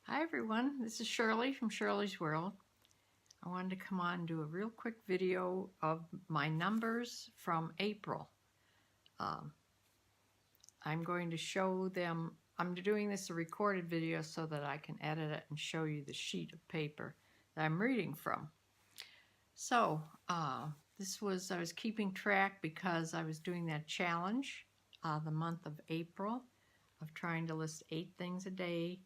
Hi everyone, this is Shirley from Shirley's World. I wanted to come on and do a real quick video of my numbers from April. Um, I'm going to show them, I'm doing this a recorded video so that I can edit it and show you the sheet of paper that I'm reading from. So I was keeping track because I was doing that challenge the month of April of trying to list 8 things a day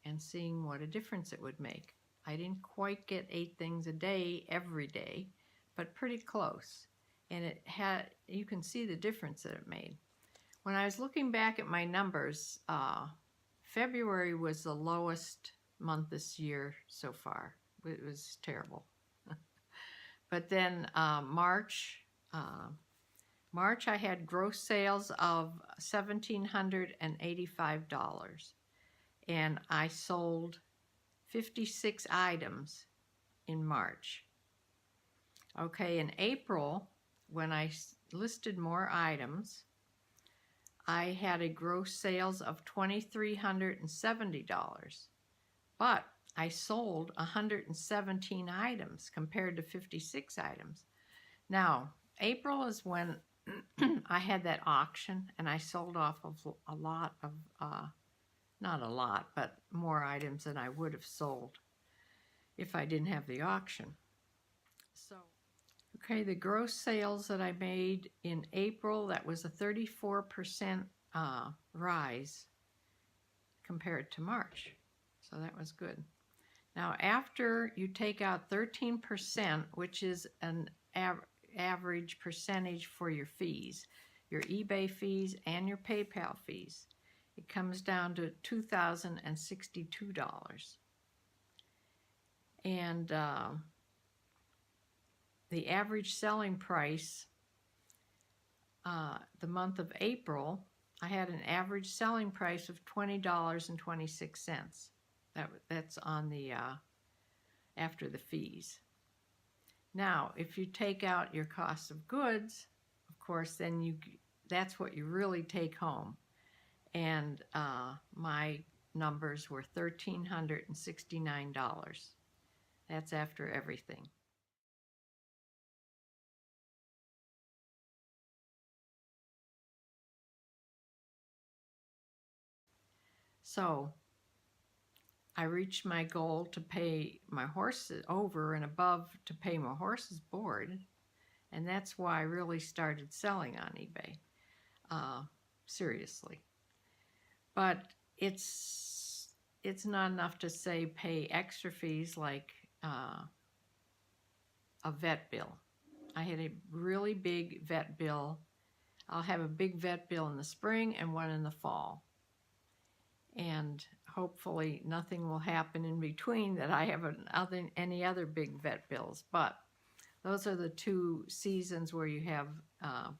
and seeing what a difference it would make. I didn't quite get 8 things a day every day, but pretty close. And you can see the difference that it made. When I was looking back at my numbers, February was the lowest month this year so far. It was terrible. But then March I had gross sales of $1,785, and I sold 56 items in March. Okay, in April, when I listed more items, I had a gross sales of $2,370, but I sold 117 items compared to 56 items. Now, April is when I had that auction and I sold off of a lot of, not a lot, but more items than I would have sold if I didn't have the auction. So, okay, the gross sales that I made in April, that was a 34% rise compared to March. So that was good. Now, after you take out 13%, which is an average percentage for your fees, your eBay fees and your PayPal fees, it comes down to $2,062. And the average selling price, the month of April, I had an average selling price of $20.26. That's on the after the fees. Now, if you take out your cost of goods, of course, then that's what you really take home. And my numbers were $1,369. That's after everything. So I reached my goal to pay my horses over and above to pay my horses board, and that's why I really started selling on eBay, seriously. But it's not enough to say pay extra fees like a vet bill. I had a really big vet bill. I'll have a big vet bill in the spring and one in the fall. And hopefully nothing will happen in between that I have any other big vet bills. But those are the 2 seasons where you have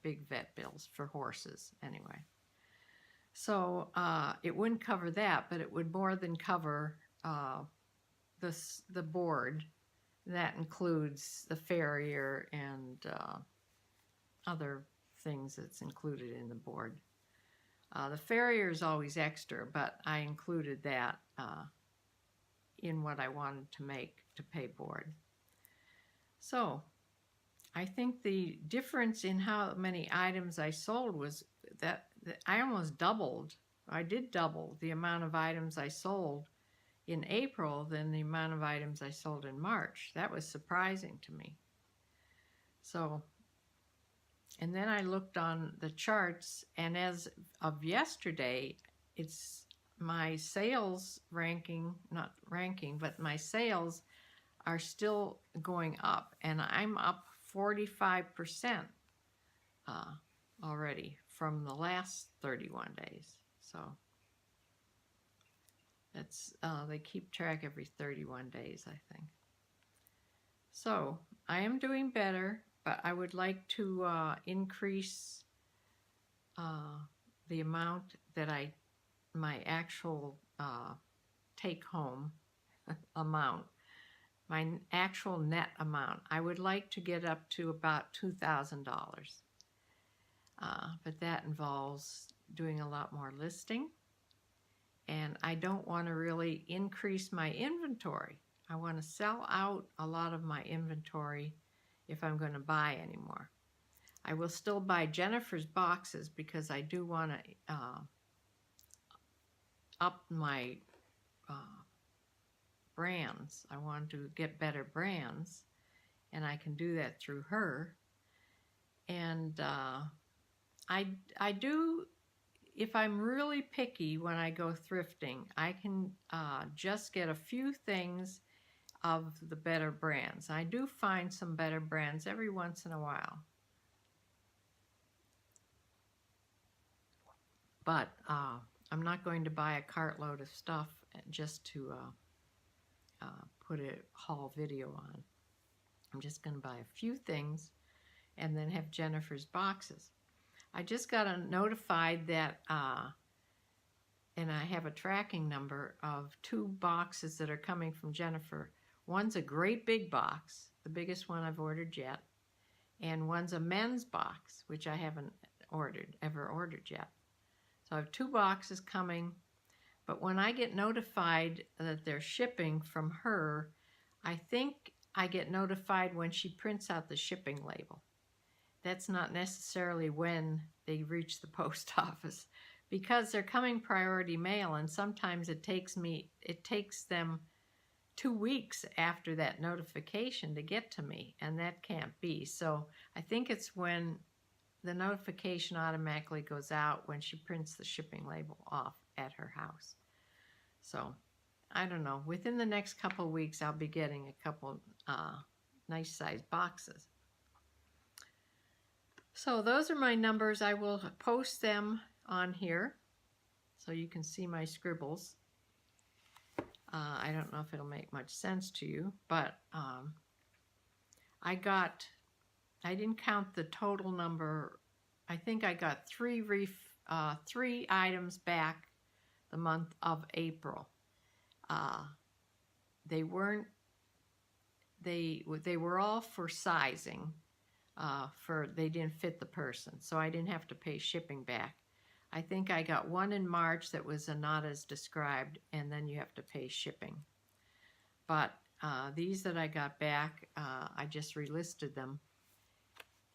big vet bills for horses anyway. So it wouldn't cover that, but it would more than cover the board. That includes the farrier and other things that's included in the board. The farrier is always extra, but I included that in what I wanted to make to pay board. So I think the difference in how many items I sold was that I almost doubled. I did double the amount of items I sold in April than the amount of items I sold in March. That was surprising to me. So, and then I looked on the charts, and as of yesterday, it's my sales ranking, not ranking, but my sales are still going up, and I'm up 45% already from the last 31 days. So it's they keep track every 31 days, I think. So I am doing better, but I would like to increase the amount that my actual take home amount, my actual net amount. I would like to get up to about $2,000. But that involves doing a lot more listing and I don't want to really increase my inventory. I want to sell out a lot of my inventory if I'm going to buy anymore. I will still buy Jennifer's boxes because I do want to up my brands. I want to get better brands, and I can do that through her. And I do, if I'm really picky when I go thrifting, I can just get a few things of the better brands. I do find some better brands every once in a while. But I'm not going to buy a cartload of stuff just to put a haul video on. I'm just going to buy a few things and then have Jennifer's boxes. I just got notified that, and I have a tracking number of 2 boxes that are coming from Jennifer. One's a great big box, the biggest one I've ordered yet, and one's a men's box, which I haven't ever ordered yet. So I have 2 boxes coming, but when I get notified that they're shipping from her, I think I get notified when she prints out the shipping label. That's not necessarily when they reach the post office, because they're coming priority mail, and sometimes it takes them 2 weeks after that notification to get to me, and that can't be. So I think it's when the notification automatically goes out when she prints the shipping label off at her house. So I don't know. Within the next couple of weeks, I'll be getting a couple nice sized boxes. So those are my numbers. I will post them on here so you can see my scribbles. I don't know if it'll make much sense to you, but I didn't count the total number. I think I got 3 items back the month of April. They were all for sizing. They didn't fit the person, so I didn't have to pay shipping back. I think I got 1 in March that was not as described, and then you have to pay shipping. But these that I got back, I just relisted them,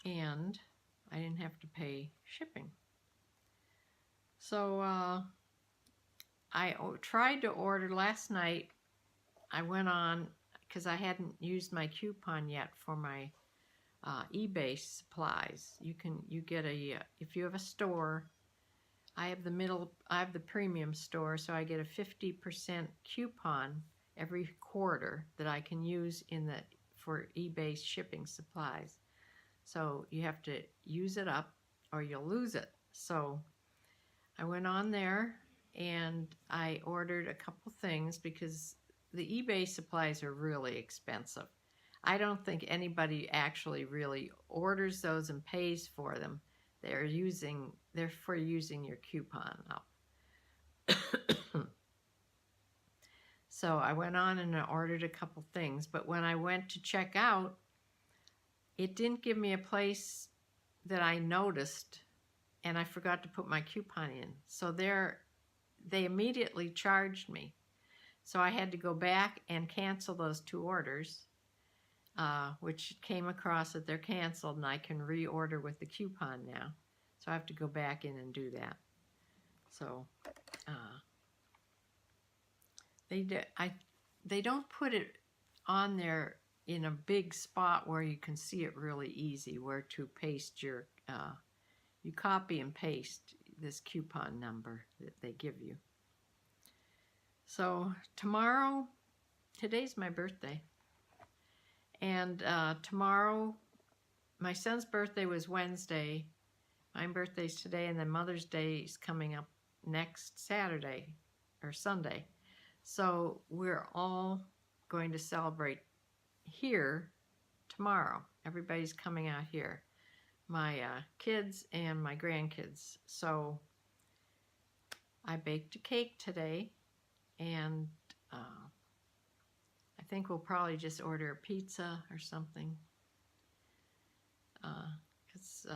and I didn't have to pay shipping. So I tried to order last night. I went on, because I hadn't used my coupon yet for my eBay supplies. You get if you have a store, I have the premium store, so I get a 50% coupon every quarter that I can use for eBay shipping supplies. So you have to use it up or you'll lose it. So I went on there and I ordered a couple things because the eBay supplies are really expensive. I don't think anybody actually really orders those and pays for them. They're for using your coupon up. So I went on and I ordered a couple things, but when I went to check out, it didn't give me a place that I noticed, and I forgot to put my coupon in. So they immediately charged me. So I had to go back and cancel those 2 orders. Which came across that they're canceled, and I can reorder with the coupon now. So I have to go back in and do that. So they don't put it on there in a big spot where you can see it really easy, where to paste you copy and paste this coupon number that they give you. So today's my birthday. And tomorrow, my son's birthday was Wednesday. My birthday's today, and then Mother's Day is coming up next Saturday or Sunday. So we're all going to celebrate here tomorrow. Everybody's coming out here. My kids and my grandkids. So I baked a cake today, and I think we'll probably just order a pizza or something, because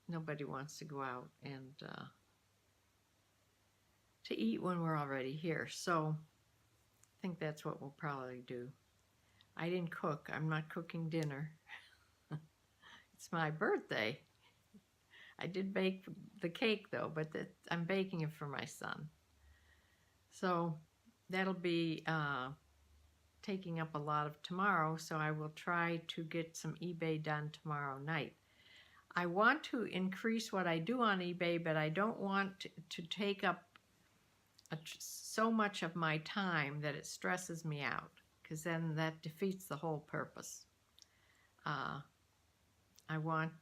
nobody wants to go out and to to eat when we're already here. So I think that's what we'll probably do. I didn't cook. I'm not cooking dinner. It's my birthday. I did bake the cake though, but I'm baking it for my son. So that'll be taking up a lot of tomorrow, so I will try to get some eBay done tomorrow night. I want to increase what I do on eBay, but I don't want to take up so much of my time that it stresses me out, because then that defeats the whole purpose. I want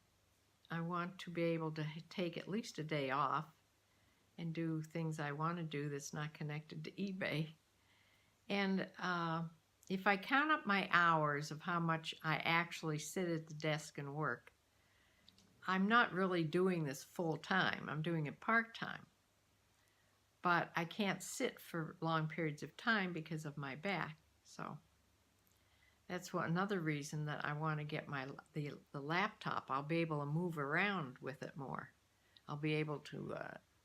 to be able to take at least a day off and do things I want to do that's not connected to eBay. And if I count up my hours of how much I actually sit at the desk and work, I'm not really doing this full time. I'm doing it part time. But I can't sit for long periods of time because of my back. So that's another reason that I want to get the laptop. I'll be able to move around with it more. I'll be able to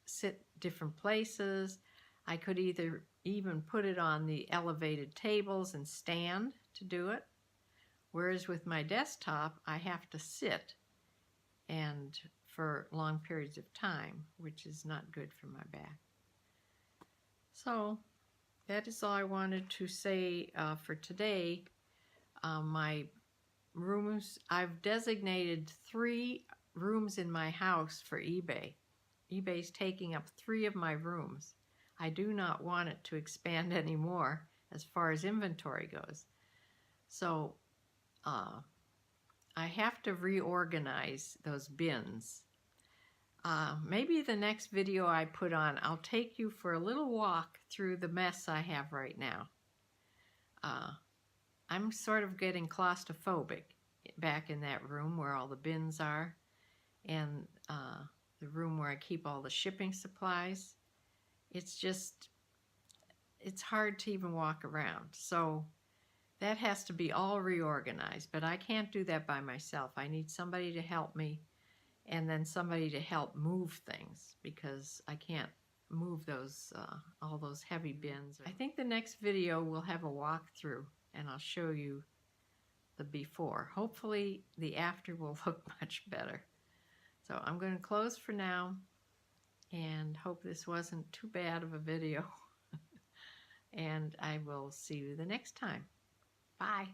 sit different places. I could either even put it on the elevated tables and stand to do it. Whereas with my desktop, I have to sit and for long periods of time, which is not good for my back. So that is all I wanted to say for today. My rooms, I've designated 3 rooms in my house for eBay. eBay's taking up 3 of my rooms. I do not want it to expand anymore as far as inventory goes. So I have to reorganize those bins. Maybe the next video I put on, I'll take you for a little walk through the mess I have right now. I'm sort of getting claustrophobic back in that room where all the bins are, and the room where I keep all the shipping supplies. It's hard to even walk around. So that has to be all reorganized, but I can't do that by myself. I need somebody to help me, and then somebody to help move things, because I can't move those all those heavy bins. I think the next video will have a walkthrough, and I'll show you the before. Hopefully the after will look much better. So I'm going to close for now, and hope this wasn't too bad of a video. And I will see you the next time. Bye.